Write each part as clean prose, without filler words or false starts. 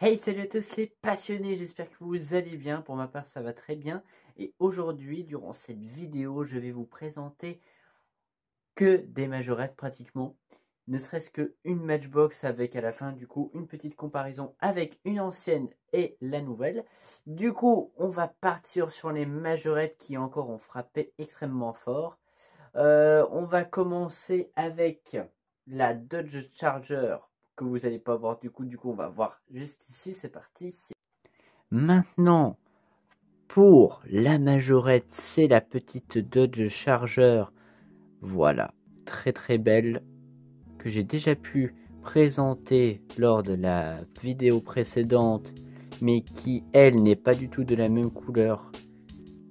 Hey, salut à tous les passionnés, j'espère que vous allez bien. Pour ma part, ça va très bien. Et aujourd'hui, durant cette vidéo, je vais vous présenter que des majorettes pratiquement. Ne serait-ce qu'une matchbox avec à la fin, du coup, une petite comparaison avec une ancienne et la nouvelle. Du coup, on va partir sur les majorettes qui encore ont frappé extrêmement fort. On va commencer avec la Dodge Charger que vous n'allez pas voir du coup on va voir juste ici, c'est parti. Maintenant, pour la majorette, c'est la petite Dodge Charger, voilà, très très belle, que j'ai déjà pu présenter lors de la vidéo précédente, mais qui elle n'est pas du tout de la même couleur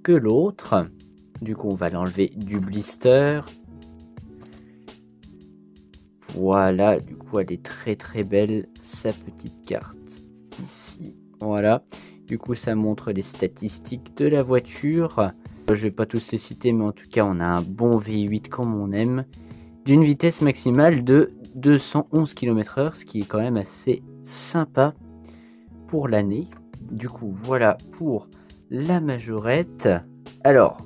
que l'autre. Du coup on va l'enlever du blister. Voilà, du coup elle est très très belle, sa petite carte ici, voilà. Du coup ça montre les statistiques de la voiture. Je vais pas tous les citer, mais en tout cas on a un bon V8 comme on aime, d'une vitesse maximale de 211 km/h, ce qui est quand même assez sympa pour l'année. Du coup voilà pour la majorette. Alors,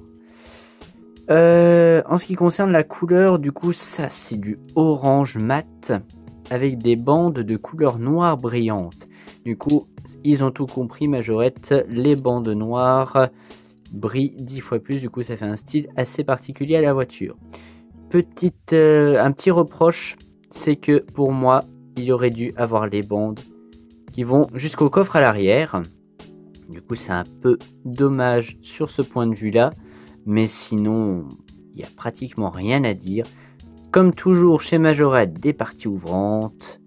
en ce qui concerne la couleur, du coup, ça c'est du orange mat avec des bandes de couleur noire brillante. Du coup, ils ont tout compris, majorette, les bandes noires brillent 10 fois plus. Du coup, ça fait un style assez particulier à la voiture. Un petit reproche, c'est que pour moi, il aurait dû avoir les bandes qui vont jusqu'au coffre à l'arrière. Du coup, c'est un peu dommage sur ce point de vue-là. Mais sinon, il n'y a pratiquement rien à dire. Comme toujours chez Majorette, des parties ouvrantes,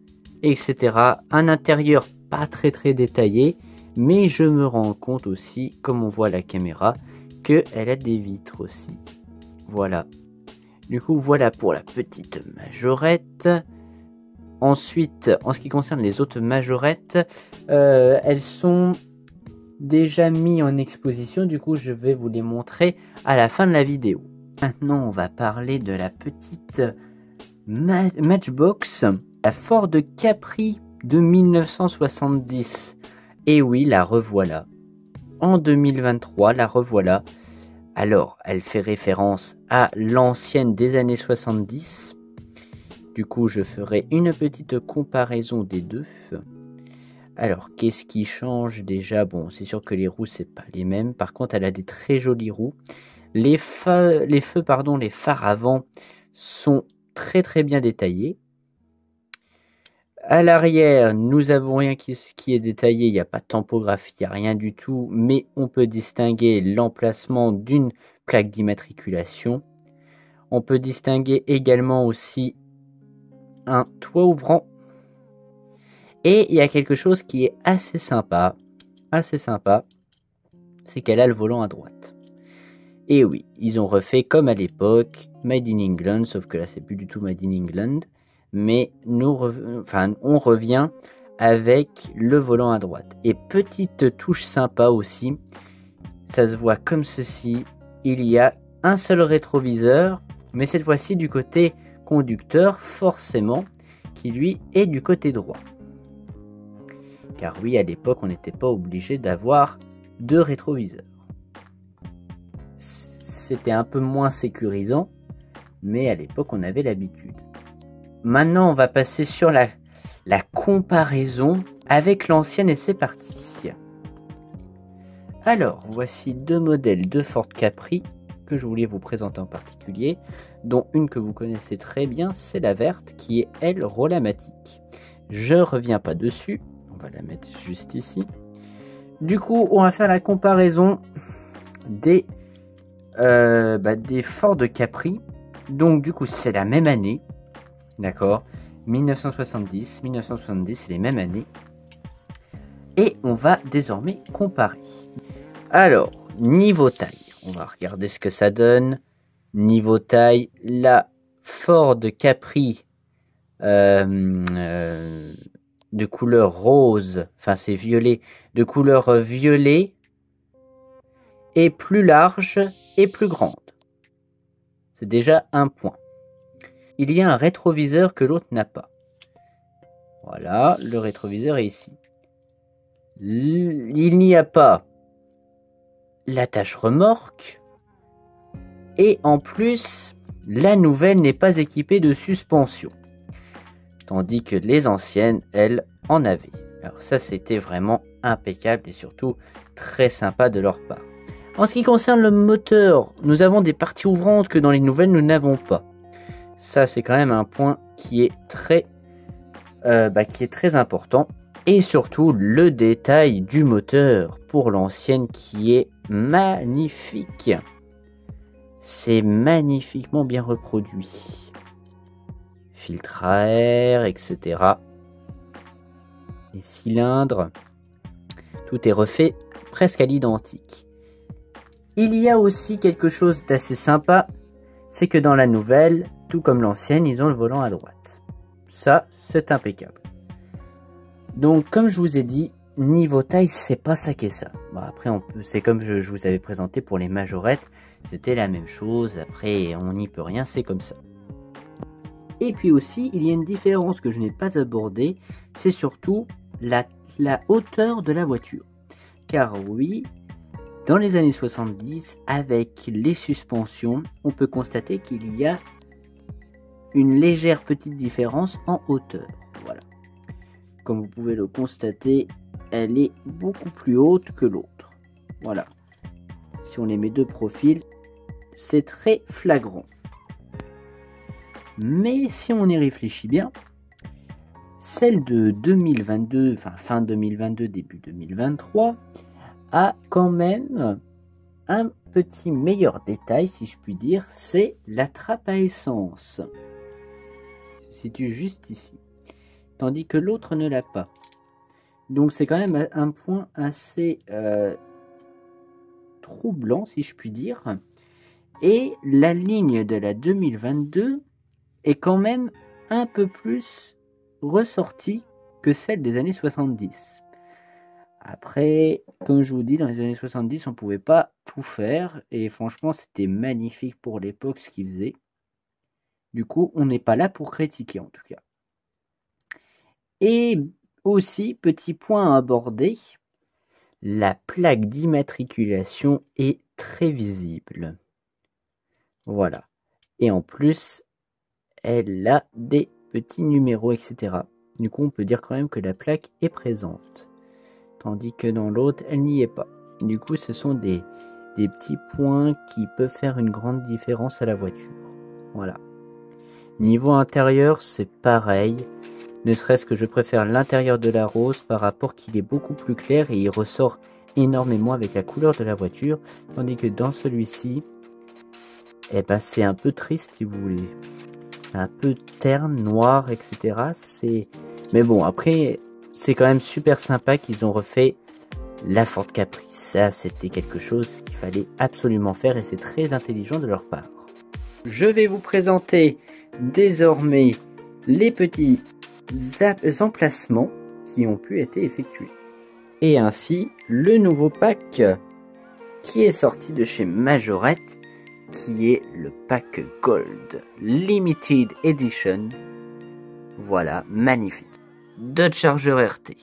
etc. Un intérieur pas très détaillé, mais je me rends compte aussi, comme on voit à la caméra, qu'elle a des vitres aussi. Voilà. Du coup, voilà pour la petite Majorette. Ensuite, en ce qui concerne les autres Majorettes, elles sont déjà mis en exposition, du coup je vais vous les montrer à la fin de la vidéo. Maintenant on va parler de la petite Matchbox, la Ford Capri de 1970. Et oui, la revoilà. En 2023, la revoilà. Alors, elle fait référence à l'ancienne des années 70. Du coup, je ferai une petite comparaison des deux. Alors, qu'est-ce qui change déjà? Bon, c'est sûr que les roues, c'est pas les mêmes. Par contre, elle a des très jolies roues. Les phares avant sont très bien détaillés. À l'arrière, nous avons rien qui est détaillé. Il n'y a pas de tampographie, il n'y a rien du tout. Mais on peut distinguer l'emplacement d'une plaque d'immatriculation. On peut distinguer également aussi un toit ouvrant. Et il y a quelque chose qui est assez sympa, c'est qu'elle a le volant à droite. Et oui, ils ont refait comme à l'époque, Made in England, sauf que là c'est plus du tout Made in England, mais on revient avec le volant à droite. Et petite touche sympa aussi, ça se voit comme ceci, il y a un seul rétroviseur, mais cette fois-ci du côté conducteur, forcément, qui lui est du côté droit. Car oui, à l'époque, on n'était pas obligé d'avoir deux rétroviseurs. C'était un peu moins sécurisant, mais à l'époque, on avait l'habitude. Maintenant, on va passer sur la comparaison avec l'ancienne et c'est parti. Alors, voici deux modèles de Ford Capri que je voulais vous présenter en particulier, dont une que vous connaissez très bien, c'est la verte, qui est, elle, Rollamatic. Je reviens pas dessus. On va la mettre juste ici. Du coup, on va faire la comparaison des Ford Capri. Donc, du coup, c'est la même année. D'accord, 1970, c'est les mêmes années. Et on va désormais comparer. Alors, niveau taille, on va regarder ce que ça donne. Niveau taille, la Ford Capri de couleur rose, enfin c'est violet, de couleur violet est plus large et plus grande. C'est déjà un point. Il y a un rétroviseur que l'autre n'a pas. Voilà, le rétroviseur est ici. il n'y a pas l'attache remorque. Et en plus, la nouvelle n'est pas équipée de suspension. Tandis que les anciennes, elles, en avaient. Alors ça, c'était vraiment impeccable et surtout très sympa de leur part. En ce qui concerne le moteur, nous avons des parties ouvrantes que dans les nouvelles, nous n'avons pas. Ça, c'est quand même un point qui est très important. Et surtout, le détail du moteur pour l'ancienne qui est magnifique. C'est magnifiquement bien reproduit. Filtre à air, etc. Les cylindres. Tout est refait presque à l'identique. Il y a aussi quelque chose d'assez sympa. C'est que dans la nouvelle, tout comme l'ancienne, ils ont le volant à droite. Ça, c'est impeccable. Donc, comme je vous ai dit, niveau taille, c'est pas ça qu'est ça. Bon, après, c'est comme je vous avais présenté pour les majorettes. C'était la même chose. Après, on n'y peut rien, c'est comme ça. Et puis aussi, il y a une différence que je n'ai pas abordée. C'est surtout la hauteur de la voiture. Car oui, dans les années 70, avec les suspensions, on peut constater qu'il y a une légère petite différence en hauteur. Voilà. Comme vous pouvez le constater, elle est beaucoup plus haute que l'autre. Voilà. Si on les met de profil, c'est très flagrant. Mais si on y réfléchit bien, celle de 2022, enfin fin 2022, début 2023, a quand même un petit meilleur détail, si je puis dire, c'est la trappe à essence. Elle se situe juste ici. Tandis que l'autre ne l'a pas. Donc c'est quand même un point assez troublant, si je puis dire. Et la ligne de la 2022 est quand même un peu plus ressortie que celle des années 70. Après, comme je vous dis, dans les années 70, on ne pouvait pas tout faire. Et franchement, c'était magnifique pour l'époque ce qu'ils faisaient. Du coup, on n'est pas là pour critiquer en tout cas. Et aussi, petit point à aborder, la plaque d'immatriculation est très visible. Voilà. Et en plus, elle a des petits numéros, etc. Du coup, on peut dire quand même que la plaque est présente. Tandis que dans l'autre, elle n'y est pas. Du coup, ce sont des petits points qui peuvent faire une grande différence à la voiture. Voilà. Niveau intérieur, c'est pareil. Ne serait-ce que je préfère l'intérieur de la Rose par rapport qu'il est beaucoup plus clair et il ressort énormément avec la couleur de la voiture. Tandis que dans celui-ci, eh ben, c'est un peu triste si vous voulez. Un peu terne, noir, etc. Mais bon, après, c'est quand même super sympa qu'ils ont refait la Ford Capri. Ça, c'était quelque chose qu'il fallait absolument faire et c'est très intelligent de leur part. Je vais vous présenter désormais les petits emplacements qui ont pu être effectués. Et ainsi, le nouveau pack qui est sorti de chez Majorette, qui est le pack Gold Limited Edition. Voilà, magnifique. Dodge Charger RT,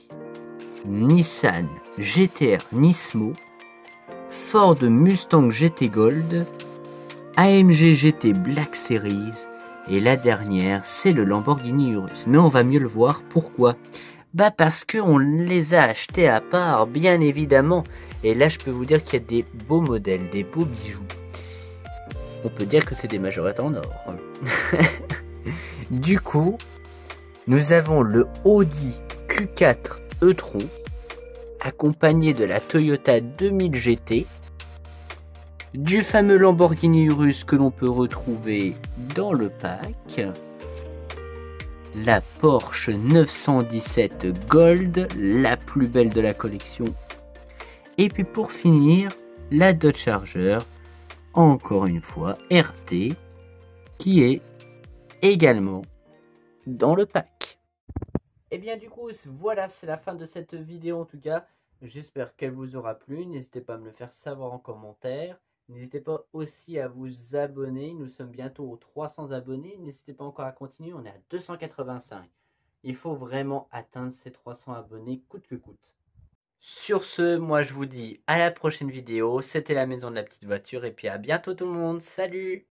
Nissan GTR Nismo, Ford Mustang GT Gold, AMG GT Black Series, et la dernière, c'est le Lamborghini Urus. Mais on va mieux le voir, pourquoi? Bah parce qu'on les a achetés à part, bien évidemment. Et là, je peux vous dire qu'il y a des beaux modèles, des beaux bijoux. On peut dire que c'est des majorettes en or. Du coup, nous avons le Audi Q4 e-tron, accompagné de la Toyota 2000 GT, du fameux Lamborghini Urus que l'on peut retrouver dans le pack, la Porsche 917 Gold, la plus belle de la collection, et puis pour finir, la Dodge Charger, encore une fois RT, qui est également dans le pack. Et bien du coup, voilà, c'est la fin de cette vidéo en tout cas. J'espère qu'elle vous aura plu. N'hésitez pas à me le faire savoir en commentaire. N'hésitez pas aussi à vous abonner. Nous sommes bientôt aux 300 abonnés. N'hésitez pas encore à continuer. On est à 285. Il faut vraiment atteindre ces 300 abonnés coûte que coûte. Sur ce, moi je vous dis à la prochaine vidéo. C'était la maison de la petite voiture et puis à bientôt tout le monde. Salut!